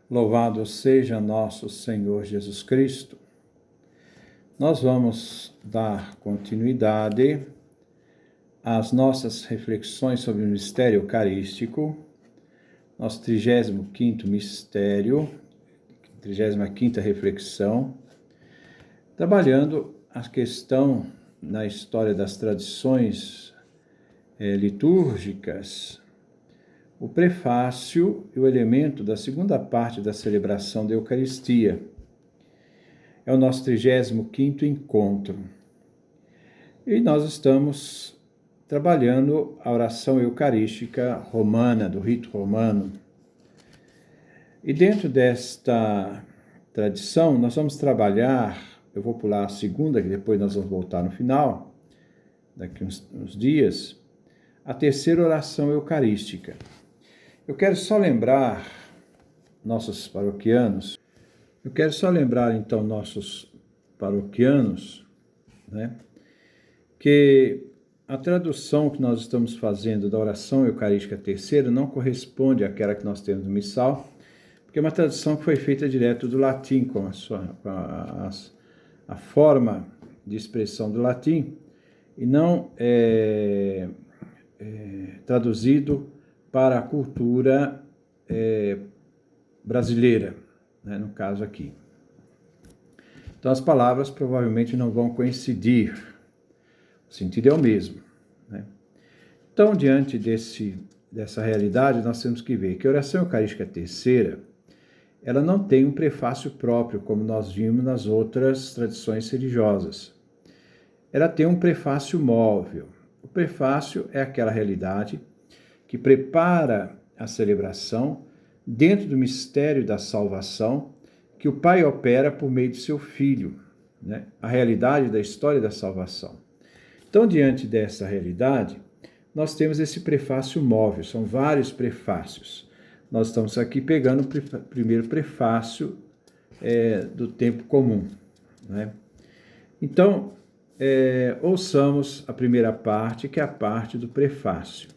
Louvado seja nosso Senhor Jesus Cristo. Nós vamos dar continuidade às nossas reflexões sobre o mistério eucarístico, nosso 35º mistério, 35ª reflexão, trabalhando a questão na história das tradições litúrgicas, o prefácio e o elemento da segunda parte da celebração da Eucaristia. É o nosso 35º encontro. E nós estamos trabalhando a oração eucarística romana, do rito romano. E dentro desta tradição, nós vamos trabalhar, eu vou pular a segunda, que depois nós vamos voltar no final, daqui uns dias, a terceira oração eucarística. Eu quero só lembrar nossos paroquianos, né, que a tradução que nós estamos fazendo da oração eucarística terceira não corresponde àquela que nós temos no missal, porque é uma tradução que foi feita direto do latim, com a forma de expressão do latim, e não traduzido para a cultura brasileira, né, no caso aqui. Então as palavras provavelmente não vão coincidir, o sentido é o mesmo, né? Então, diante dessa realidade, nós temos que ver que a oração eucarística terceira, ela não tem um prefácio próprio, como nós vimos nas outras tradições religiosas. Ela tem um prefácio móvel. O prefácio é aquela realidade que prepara a celebração dentro do mistério da salvação que o Pai opera por meio de seu Filho, né? A realidade da história da salvação. Então, diante dessa realidade, nós temos esse prefácio móvel, são vários prefácios. Nós estamos aqui pegando o primeiro prefácio do tempo comum, né? Então, ouçamos a primeira parte, que é a parte do prefácio.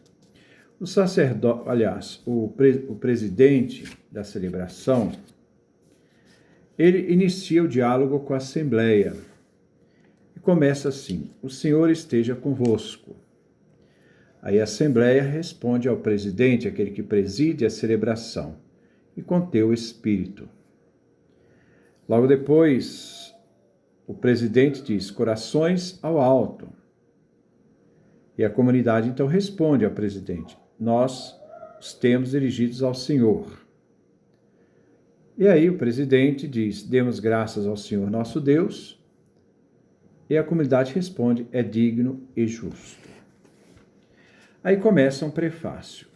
O sacerdote, aliás, o presidente da celebração, ele inicia o diálogo com a Assembleia e começa assim: o Senhor esteja convosco. Aí a Assembleia responde ao presidente, aquele que preside a celebração, e com teu espírito. Logo depois, o presidente diz: corações ao alto. E a comunidade então responde ao presidente: nós os temos dirigidos ao Senhor. E aí o presidente diz: demos graças ao Senhor nosso Deus. E a comunidade responde: é digno e justo. Aí começa um prefácio.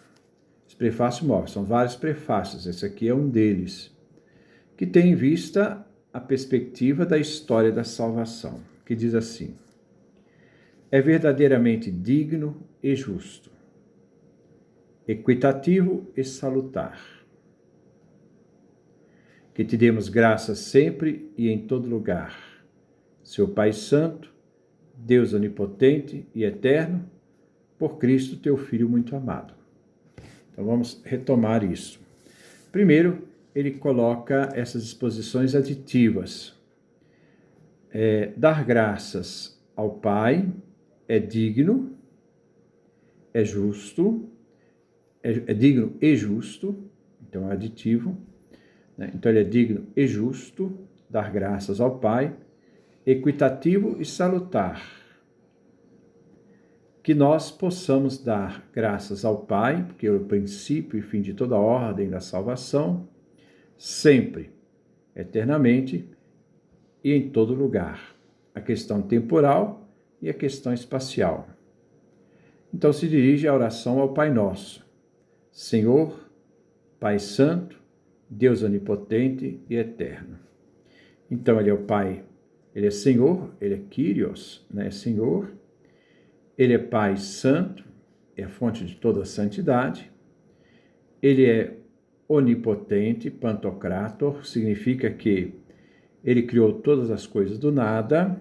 Esse prefácio móvel, são vários prefácios, esse aqui é um deles, que tem em vista a perspectiva da história da salvação, que diz assim: é verdadeiramente digno e justo, equitativo e salutar, que te demos graças sempre e em todo lugar, seu Pai Santo, Deus onipotente e eterno, por Cristo, teu Filho muito amado. Então vamos retomar isso. Primeiro, ele coloca essas exposições aditivas. Dar graças ao Pai é digno, é justo, é digno e justo, então é aditivo, né? Então ele é digno e justo, dar graças ao Pai, equitativo e salutar, que nós possamos dar graças ao Pai, porque é o princípio e fim de toda a ordem da salvação, sempre, eternamente e em todo lugar. A questão temporal e a questão espacial. Então se dirige a oração ao Pai Nosso: Senhor, Pai Santo, Deus onipotente e eterno. Então ele é o Pai, ele é Senhor, ele é Kyrios, né? Senhor. Ele é Pai Santo, é a fonte de toda a santidade. Ele é onipotente, pantocrator, significa que ele criou todas as coisas do nada,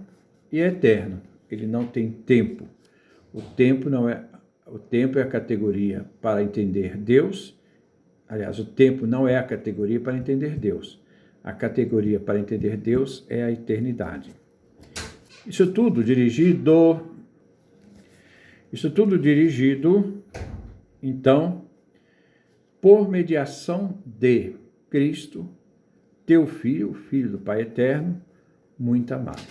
e é eterno, ele não tem tempo. O tempo é a categoria para entender Deus, Aliás, o tempo não é a categoria para entender Deus. A categoria para entender Deus é a eternidade. Isso tudo dirigido, então, por mediação de Cristo, teu Filho, o Filho do Pai Eterno, muito amado.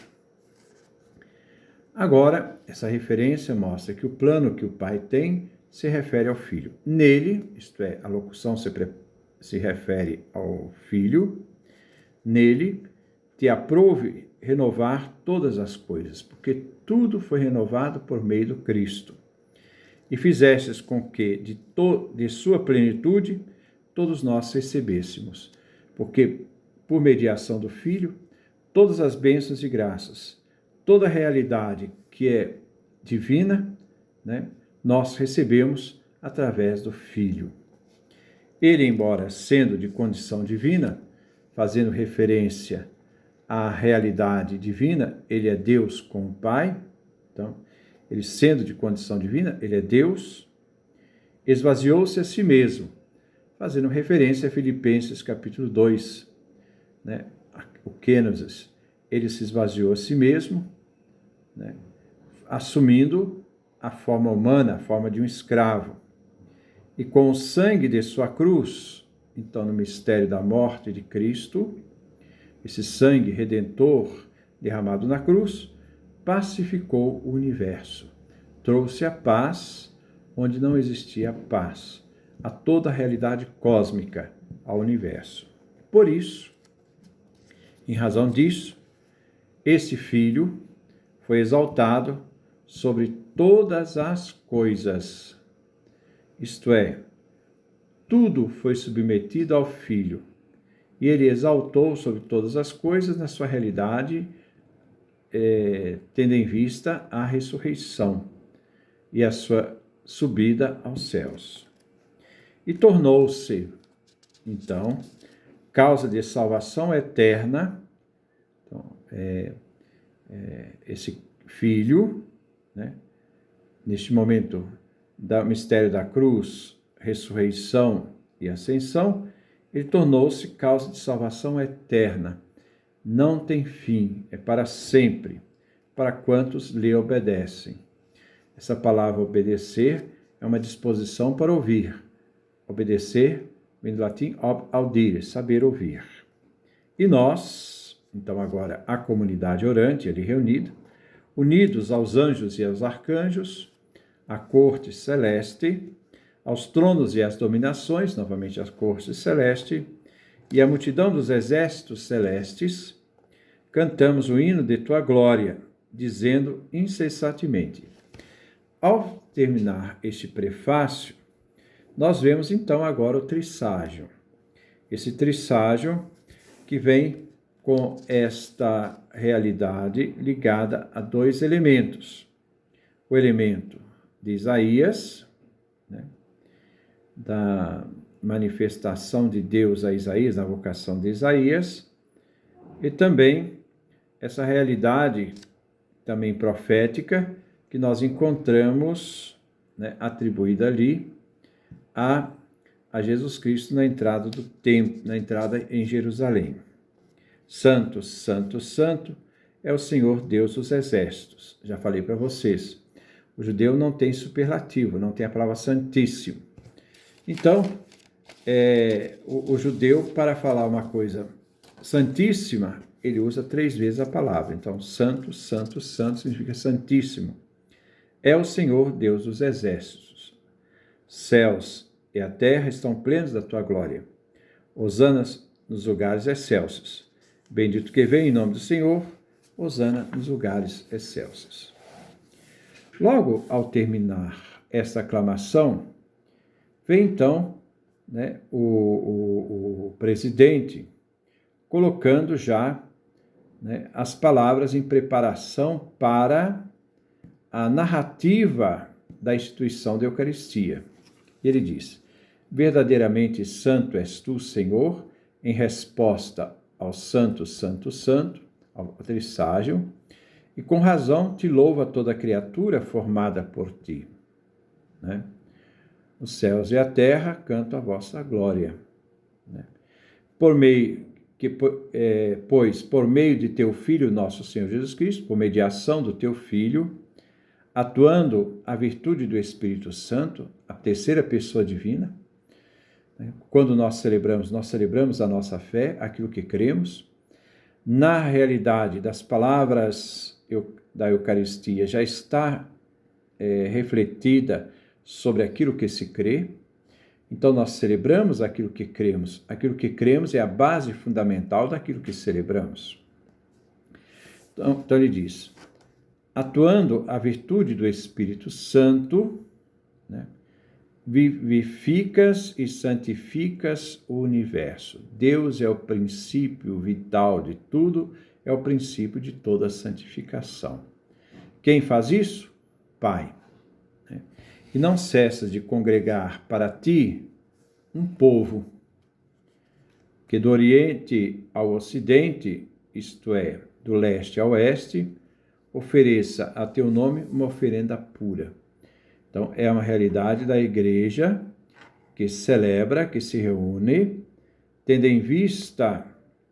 Agora, essa referência mostra que o plano que o Pai tem se refere ao Filho. Nele, isto é, a locução se refere ao Filho, nele te aprouve renovar todas as coisas, porque tudo foi renovado por meio do Cristo. E fizestes com que de sua plenitude todos nós recebêssemos, porque por mediação do Filho, todas as bênçãos e graças, toda a realidade que é divina, né, nós recebemos através do Filho. Ele, embora sendo de condição divina, fazendo referência à realidade divina, ele é Deus com o Pai, então, ele sendo de condição divina, ele é Deus, esvaziou-se a si mesmo, fazendo referência a Filipenses capítulo 2, né? O Kênosis, ele se esvaziou a si mesmo, né? Assumindo a forma humana, a forma de um escravo. E com o sangue de sua cruz, então no mistério da morte de Cristo, esse sangue redentor derramado na cruz, pacificou o universo. Trouxe a paz onde não existia paz, a toda a realidade cósmica, ao universo. Por isso, em razão disso, esse Filho foi exaltado sobre todas as coisas. Isto é, tudo foi submetido ao Filho, e ele exaltou sobre todas as coisas na sua realidade, tendo em vista a ressurreição e a sua subida aos céus. E tornou-se, então, causa de salvação eterna. Então, esse Filho, né, neste momento do mistério da cruz, ressurreição e ascensão, ele tornou-se causa de salvação eterna. Não tem fim, é para sempre, para quantos lhe obedecem. Essa palavra obedecer é uma disposição para ouvir. Obedecer vem do latim ob audire, saber ouvir. E nós, então agora a comunidade orante ali reunida, unidos aos anjos e aos arcanjos, à corte celeste, aos tronos e às dominações, novamente a corte celeste, e a multidão dos exércitos celestes, cantamos o hino de tua glória, dizendo incessantemente. Ao terminar este prefácio, nós vemos então agora o trisságio. Esse trisságio que vem com esta realidade ligada a dois elementos. O elemento de Isaías, né, da manifestação de Deus a Isaías, na vocação de Isaías, e também essa realidade também profética que nós encontramos, né, atribuída ali a Jesus Cristo na entrada do templo, na entrada em Jerusalém. Santo, santo, santo é o Senhor Deus dos exércitos. Já falei para vocês, o judeu não tem superlativo, não tem a palavra santíssimo. Então, o judeu, para falar uma coisa santíssima, ele usa 3 vezes a palavra. Então, santo, santo, santo significa santíssimo. É o Senhor Deus dos exércitos. Céus e a terra estão plenos da tua glória. Hosana nos lugares excelsos. Bendito que vem em nome do Senhor. Hosana nos lugares excelsos. Logo ao terminar esta aclamação, vem então, né, o presidente colocando já, né, as palavras em preparação para a narrativa da instituição da Eucaristia. E ele diz: verdadeiramente santo és tu, Senhor, em resposta ao santo, santo, santo, ao trisságio, e com razão te louva toda criatura formada por ti. Né? Os céus e a terra cantam a vossa glória. Né? Pois, por meio de teu Filho, nosso Senhor Jesus Cristo, por mediação do teu Filho, atuando a virtude do Espírito Santo, a terceira pessoa divina, né? Quando nós celebramos a nossa fé, aquilo que cremos. Na realidade das palavras da Eucaristia já está refletida sobre aquilo que se crê. Então, nós celebramos aquilo que cremos. Aquilo que cremos é a base fundamental daquilo que celebramos. Então ele diz, atuando a virtude do Espírito Santo, né, vivificas e santificas o universo. Deus é o princípio vital de tudo, é o princípio de toda santificação. Quem faz isso? Pai. E não cessas de congregar para ti um povo que do Oriente ao Ocidente, isto é, do leste ao oeste, ofereça a teu nome uma oferenda pura. Então, é uma realidade da igreja que celebra, que se reúne, tendo em vista,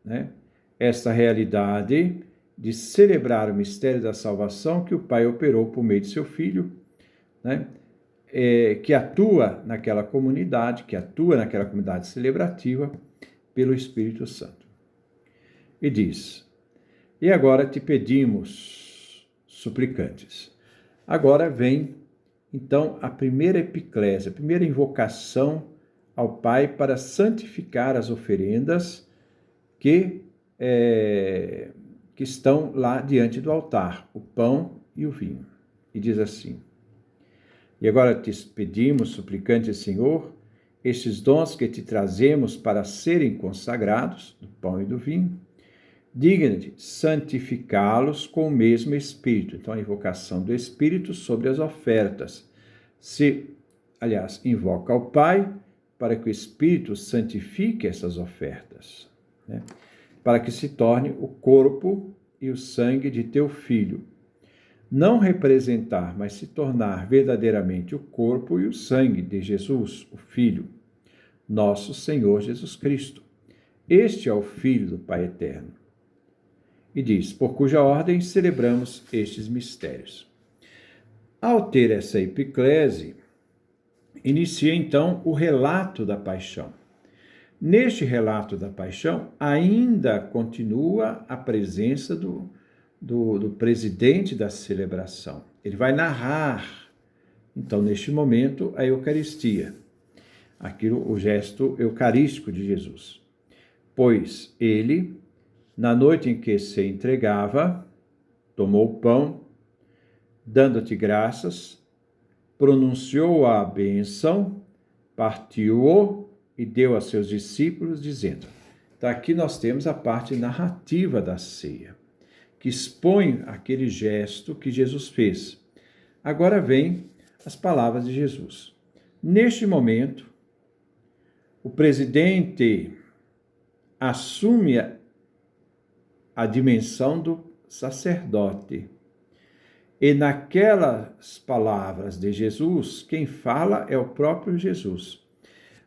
né, esta realidade de celebrar o mistério da salvação que o Pai operou por meio de seu Filho, né, que atua naquela comunidade celebrativa pelo Espírito Santo. E diz, e agora te pedimos, suplicantes. Agora vem, então, a primeira epiclésia, a primeira invocação ao Pai para santificar as oferendas que estão lá diante do altar, o pão e o vinho. E diz assim, e agora te pedimos, suplicante Senhor, estes dons que te trazemos para serem consagrados, do pão e do vinho, digna-te santificá-los com o mesmo Espírito. Então, a invocação do Espírito sobre as ofertas. Invoca ao Pai para que o Espírito santifique essas ofertas, né? Para que se torne o corpo e o sangue de teu Filho. Não representar, mas se tornar verdadeiramente o corpo e o sangue de Jesus, o Filho, nosso Senhor Jesus Cristo. Este é o Filho do Pai Eterno. E diz, por cuja ordem celebramos estes mistérios. Ao ter essa epiclese, inicia então o relato da paixão. Neste relato da paixão, ainda continua a presença do presidente da celebração. Ele vai narrar, então, neste momento, a Eucaristia, o gesto eucarístico de Jesus. Pois ele, na noite em que se entregava, tomou o pão, dando-te graças, pronunciou a bênção, partiu-o e deu a seus discípulos, dizendo. Então, aqui nós temos a parte narrativa da ceia, que expõe aquele gesto que Jesus fez. Agora vem as palavras de Jesus. Neste momento, o presidente assume a dimensão do sacerdote. E naquelas palavras de Jesus, quem fala é o próprio Jesus.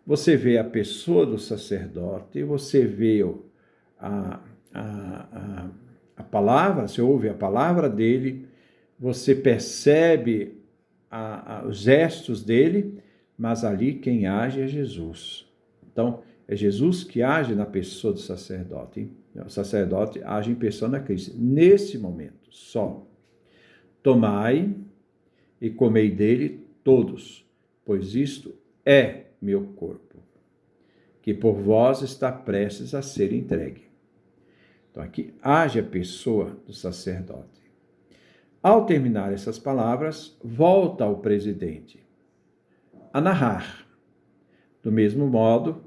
Você vê a pessoa do sacerdote, você vê a palavra, você ouve a palavra dele, você percebe os gestos dele, mas ali quem age é Jesus. Então, é Jesus que age na pessoa do sacerdote. O sacerdote age em pessoa na Cristo. Nesse momento, só. Tomai e comei dele todos, pois isto é meu corpo, que por vós está prestes a ser entregue. Então, aqui age a pessoa do sacerdote. Ao terminar essas palavras, volta ao presidente a narrar. Do mesmo modo,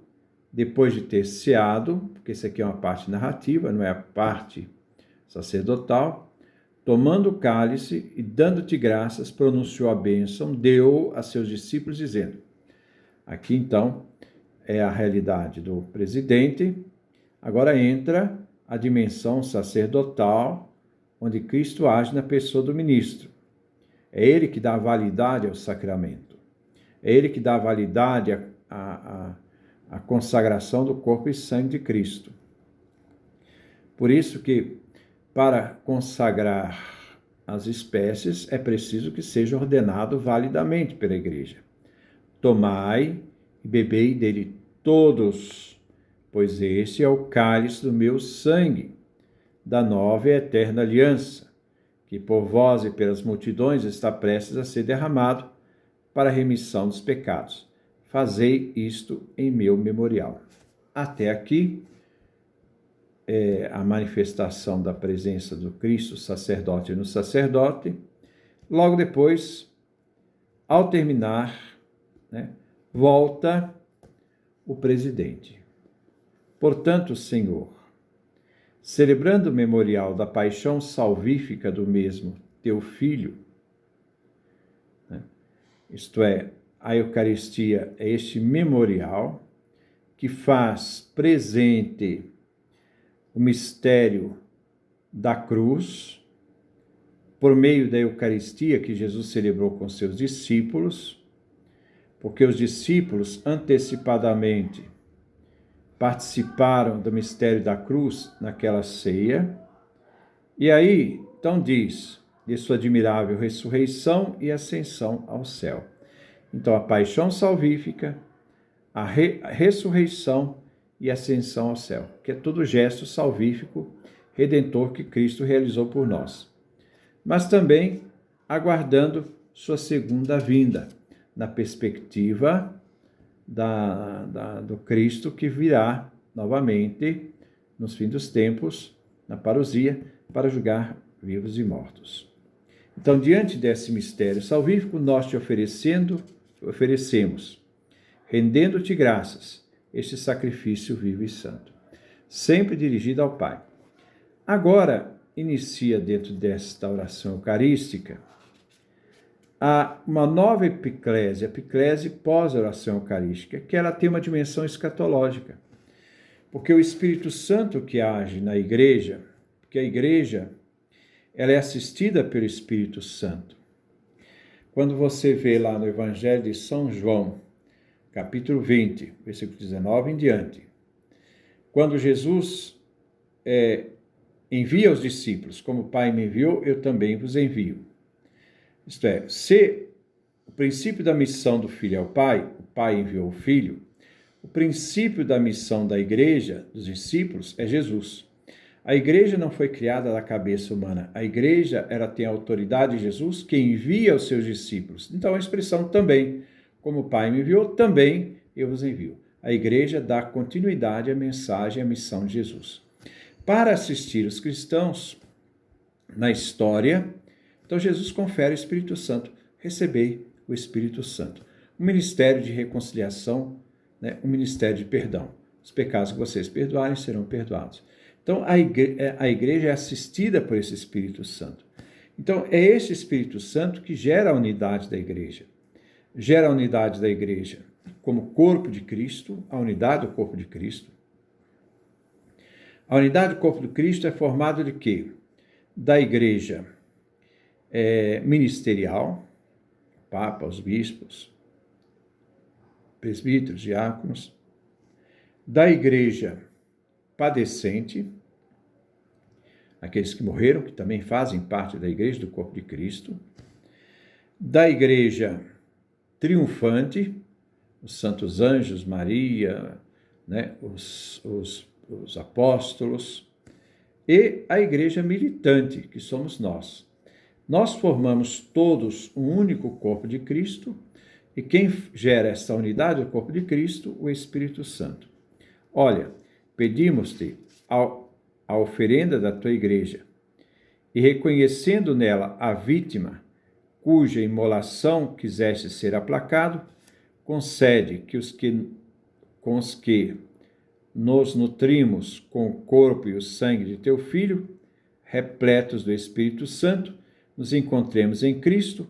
depois de ter ceado, porque isso aqui é uma parte narrativa, não é a parte sacerdotal, tomando o cálice e dando-te graças, pronunciou a bênção, deu a seus discípulos, dizendo. Aqui, então, é a realidade do presidente. Agora entra a dimensão sacerdotal, onde Cristo age na pessoa do ministro. É ele que dá validade ao sacramento. É Ele que dá validade à consagração do corpo e sangue de Cristo. Por isso que, para consagrar as espécies, é preciso que seja ordenado validamente pela Igreja. Tomai e bebei dele todos, pois este é o cálice do meu sangue, da nova e eterna aliança, que por vós e pelas multidões está prestes a ser derramado para a remissão dos pecados. Fazei isto em meu memorial. Até aqui, a manifestação da presença do Cristo, sacerdote no sacerdote. Logo depois, ao terminar, volta o presidente. Portanto, Senhor, celebrando o memorial da paixão salvífica do mesmo teu Filho, isto é, a Eucaristia é este memorial que faz presente o mistério da cruz, por meio da Eucaristia que Jesus celebrou com seus discípulos, porque os discípulos antecipadamente participaram do mistério da cruz naquela ceia. E aí, então diz, de sua admirável ressurreição e ascensão ao céu. Então, a paixão salvífica, a ressurreição e ascensão ao céu, que é todo gesto salvífico, redentor que Cristo realizou por nós. Mas também aguardando sua segunda vinda, na perspectiva do Cristo que virá novamente nos fins dos tempos, na parousia, para julgar vivos e mortos. Então, diante desse mistério salvífico, nós te oferecemos, rendendo-te graças, este sacrifício vivo e santo, sempre dirigido ao Pai. Agora, inicia dentro desta oração eucarística uma nova epiclese, a epiclese pós-oração eucarística, que ela tem uma dimensão escatológica, porque o Espírito Santo que age na igreja, porque a igreja ela é assistida pelo Espírito Santo. Quando você vê lá no Evangelho de São João, capítulo 20, versículo 19 em diante, quando Jesus envia os discípulos, como o Pai me enviou, eu também vos envio. Isto é, se o princípio da missão do Filho é o Pai enviou o Filho, o princípio da missão da igreja, dos discípulos, é Jesus. A igreja não foi criada da cabeça humana. A igreja, ela tem a autoridade de Jesus que envia os seus discípulos. Então, a expressão também, como o Pai me enviou, também eu vos envio. A igreja dá continuidade à mensagem, à missão de Jesus. Para assistir os cristãos na história, então Jesus confere o Espírito Santo. Recebei o Espírito Santo. O ministério de reconciliação, o ministério de perdão. Os pecados que vocês perdoarem serão perdoados. Então, a igreja é assistida por esse Espírito Santo. Então, é esse Espírito Santo que gera a unidade da igreja. Gera a unidade da igreja como corpo de Cristo, a unidade do corpo de Cristo. A unidade do corpo de Cristo é formada de quê? Da igreja ministerial, Papa, os bispos, presbíteros, diáconos, da igreja padecente, aqueles que morreram, que também fazem parte da igreja, do corpo de Cristo, da igreja triunfante, os santos anjos, Maria, os apóstolos, e a igreja militante, que somos nós. Nós formamos todos um único corpo de Cristo, e quem gera essa unidade do corpo de Cristo? O Espírito Santo. Olha, pedimos-te a oferenda da tua igreja, e reconhecendo nela a vítima, cuja imolação quiseste ser aplacado, concede que com os que nos nutrimos com o corpo e o sangue de teu Filho, repletos do Espírito Santo, nos encontremos em Cristo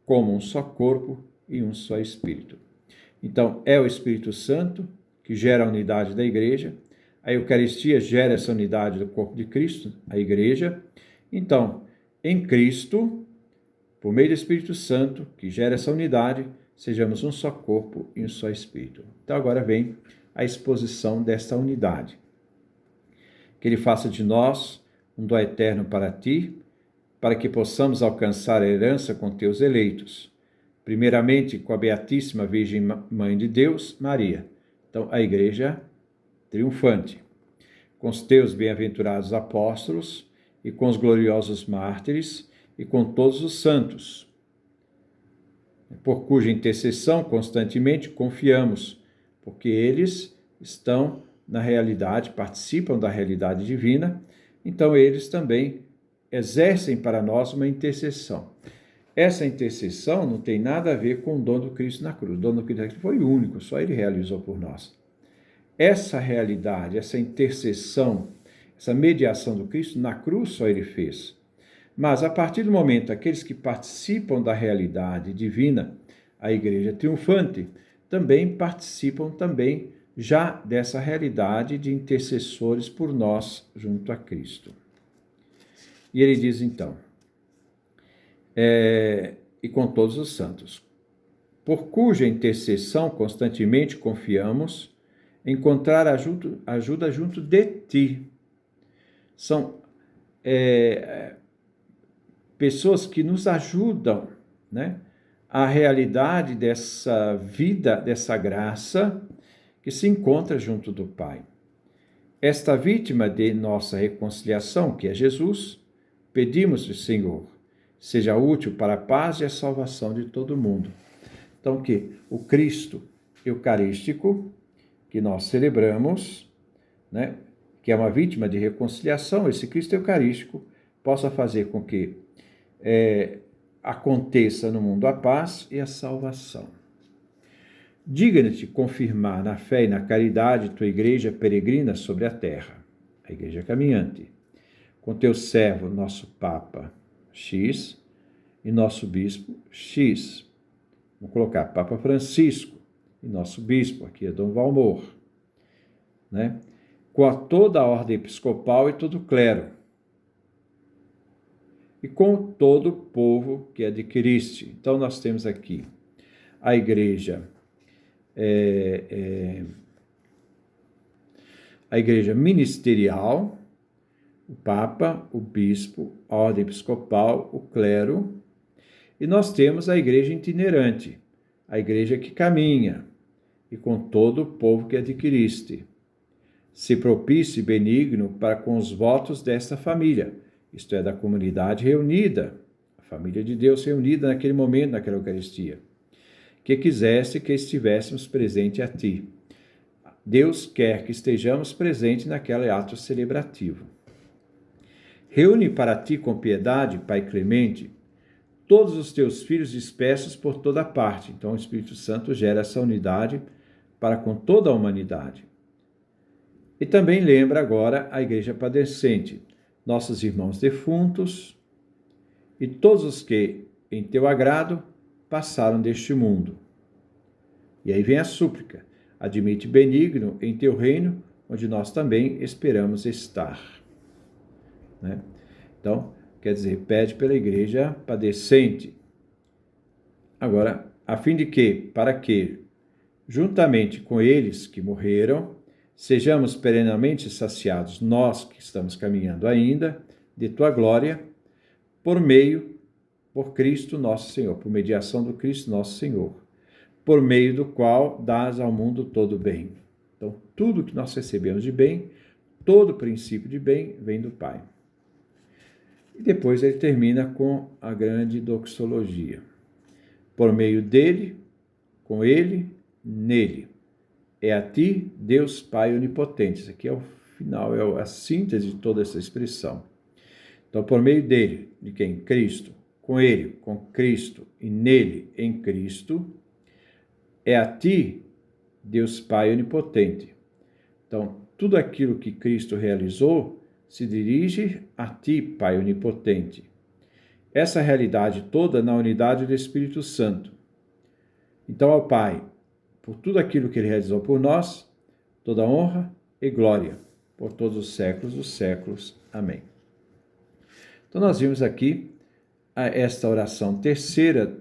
como um só corpo e um só Espírito. Então, é o Espírito Santo que gera a unidade da igreja, a Eucaristia gera essa unidade do corpo de Cristo, a igreja. Então, em Cristo, por meio do Espírito Santo, que gera essa unidade, sejamos um só corpo e um só espírito. Então agora vem a exposição desta unidade. Que Ele faça de nós um dom eterno para Ti, para que possamos alcançar a herança com Teus eleitos. Primeiramente com a Beatíssima Virgem Mãe de Deus, Maria. Então a Igreja triunfante. Com os Teus bem-aventurados apóstolos e com os gloriosos mártires e com todos os santos, por cuja intercessão constantemente confiamos, porque eles estão na realidade, participam da realidade divina, então eles também exercem para nós uma intercessão. Essa intercessão não tem nada a ver com o dom do Cristo na cruz. O dom do Cristo na cruz foi único, só Ele realizou por nós. Essa realidade, essa intercessão, essa mediação do Cristo na cruz só Ele fez. Mas a partir do momento aqueles que participam da realidade divina, a Igreja triunfante, também participam também já dessa realidade de intercessores por nós junto a Cristo. E ele diz então, e com todos os santos, por cuja intercessão constantemente confiamos, encontrar ajuda junto de Ti. São pessoas que nos ajudam, né, a realidade dessa vida, dessa graça que se encontra junto do Pai. Esta vítima de nossa reconciliação, que é Jesus, pedimos-lhe, Senhor, seja útil para a paz e a salvação de todo mundo. Então, que o Cristo eucarístico, que nós celebramos, né, que é uma vítima de reconciliação, esse Cristo eucarístico possa fazer com que aconteça no mundo a paz e a salvação. Digna-te confirmar na fé e na caridade tua igreja peregrina sobre a terra, a igreja caminhante, com teu servo, nosso Papa X, e nosso Bispo X. Vamos colocar Papa Francisco, e nosso Bispo, aqui é Dom Valmor, né? Com toda a ordem episcopal e todo o clero, e com todo o povo que adquiriste. Então, nós temos aqui a igreja, a igreja ministerial, o Papa, o Bispo, a ordem episcopal, o clero, e nós temos a igreja itinerante, a igreja que caminha, e com todo o povo que adquiriste. Se propício e benigno para com os votos desta família, isto é, da comunidade reunida, a família de Deus reunida naquele momento, naquela Eucaristia, que quiseste que estivéssemos presente a Ti. Deus quer que estejamos presentes naquele ato celebrativo. Reúne para Ti com piedade, Pai clemente, todos os Teus filhos dispersos por toda parte. Então o Espírito Santo gera essa unidade para com toda a humanidade. E também lembra agora a igreja padecente, nossos irmãos defuntos e todos os que, em teu agrado, passaram deste mundo. E aí vem a súplica, admite benigno em teu reino, onde nós também esperamos estar. Né? Então, quer dizer, pede pela igreja padecente. Agora, a fim de que, para que, juntamente com eles que morreram, sejamos perenamente saciados, nós que estamos caminhando ainda, de Tua glória, por Cristo nosso Senhor, por mediação do Cristo nosso Senhor, por meio do qual dás ao mundo todo bem. Então, tudo que nós recebemos de bem, todo princípio de bem, vem do Pai. E depois ele termina com a grande doxologia. Por meio dele, com ele, nele. É a Ti, Deus Pai Onipotente. Isso aqui é o final, é a síntese de toda essa expressão. Então, por meio dele, de quem? Cristo, com ele, com Cristo e nele, em Cristo, é a Ti, Deus Pai Onipotente. Então, tudo aquilo que Cristo realizou se dirige a Ti, Pai Onipotente. Essa realidade toda na unidade do Espírito Santo. Então, ao Pai, por tudo aquilo que Ele realizou por nós, toda honra e glória, por todos os séculos dos séculos. Amém. Então, nós vimos aqui esta oração terceira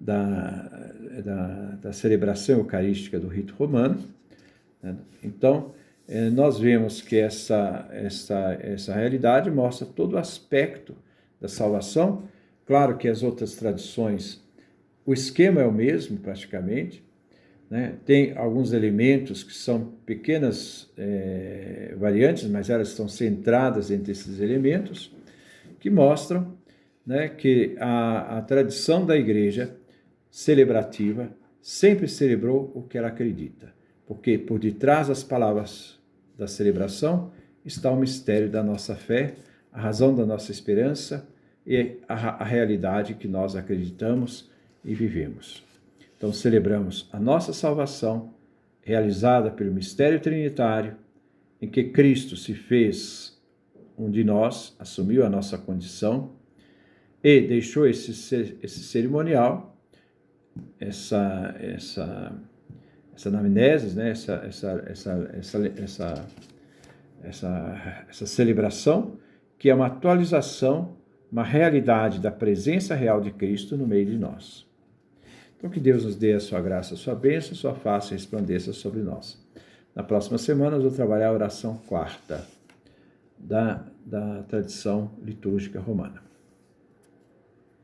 da celebração eucarística do rito romano. Né? Então, nós vemos que essa realidade mostra todo o aspecto da salvação. Claro que as outras tradições, o esquema é o mesmo praticamente, né? Tem alguns elementos que são pequenas variantes, mas elas estão centradas entre esses elementos, que mostram, né, que a tradição da igreja celebrativa sempre celebrou o que ela acredita, porque por detrás das palavras da celebração está o mistério da nossa fé, a razão da nossa esperança e a realidade que nós acreditamos e vivemos. Então, celebramos a nossa salvação, realizada pelo mistério trinitário, em que Cristo se fez um de nós, assumiu a nossa condição e deixou esse cerimonial, essa anamnese, né? essa celebração, que é uma atualização, uma realidade da presença real de Cristo no meio de nós. Então, que Deus nos dê a sua graça, a sua bênção, a sua face resplandeça sobre nós. Na próxima semana, eu vou trabalhar a oração quarta da tradição litúrgica romana.